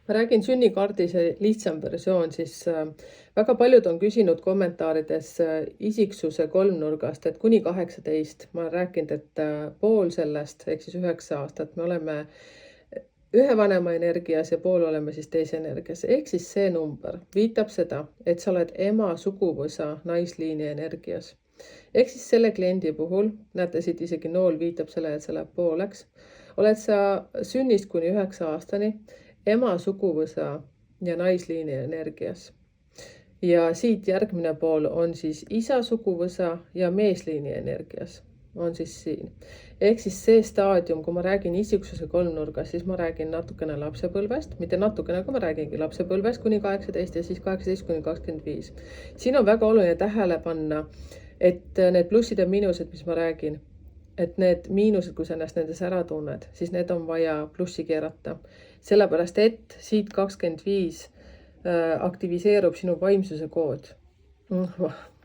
Ma räägin sünnikaardi see lihtsam versioon, siis väga paljud on küsinud kommentaarides isiksuse kolmnurgast, et kuni 18. Ma olen rääkinud, et pool sellest, ehk siis 9 aastat, me oleme ühe vanema energias ja pool oleme siis teise energias. Ehk siis see number viitab seda, et sa oled ema suguvõsa naisliini energias. Ehk siis selle kliendi puhul, näete siit isegi nool viitab sellele, et see läheb pooleks, oled sa sünnist kuni 9 aastani ema suguvõsa ja naisliini energias. Ja siit järgmine pool on siis isa suguvõsa ja meesliini energias. On siis siin. Ehk siis see staadium, kui ma räägin isiksuse kolmnurgas, siis ma räägin natukene lapsepõlvest, mitte natukene, kui ma räägingi lapsepõlvest kuni 18 ja siis 18 kuni 25. Siin on väga oluline tähele panna, et need plussid ja miinused, mis ma räägin, et need miinused, kui sa ennast nendes ära tunned, siis need on vaja plussi keerata. Sellepärast, et siit 25 aktiviseerub sinu vaimsuse kood.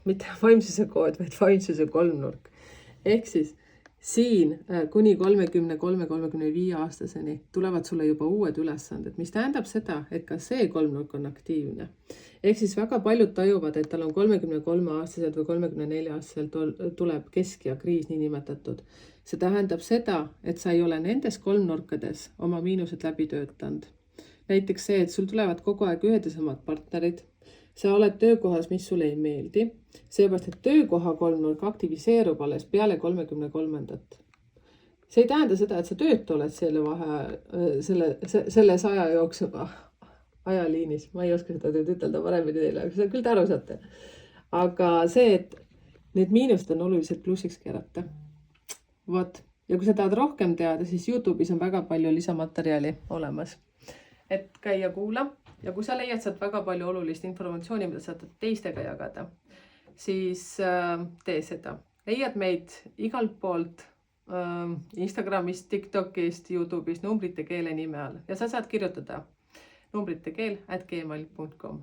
Mitte vaimsuse kood, vaid vaimsuse kolmnurk. Ehk siis siin kuni 33-35 aastaseni tulevad sulle juba uued ülesanded, mis tähendab seda, et ka see kolmnurk on aktiivne. Ehk siis väga paljud tajuvad, et tal on 33-aastaselt või 34-aastaselt tuleb keskea kriis niinimetatud. See tähendab seda, et sa ei ole nendes kolmnurkades oma miinused läbi töötanud. Näiteks see, et sul tulevad kogu aeg ühed ja samad partnerid. Sa oled töökohas, mis sulle ei meeldi. Seepärast, et töökoha kolmnurk aktiviseerub alles peale 33. See ei tähenda seda, et sa töötu oled selles aja jooksul ajaliinis. Ma ei oska seda ütelda paremini teile, aga seda küll te aru saate. Aga see, et need miinused on oluliselt plussiks keerata. Vot. Ja kui sa tahad rohkem teada, siis YouTube'is on väga palju lisamaterjali olemas. Et käia kuula. Ja kui sa leiad sealt väga palju olulist informatsiooni, mida saad teistega jagada, siis tee seda. Leiad meid igalt poolt Instagramist, TikTokist, YouTube'ist numbrite keele nime all. Ja sa saad kirjutada numbritekeel@gmail.com.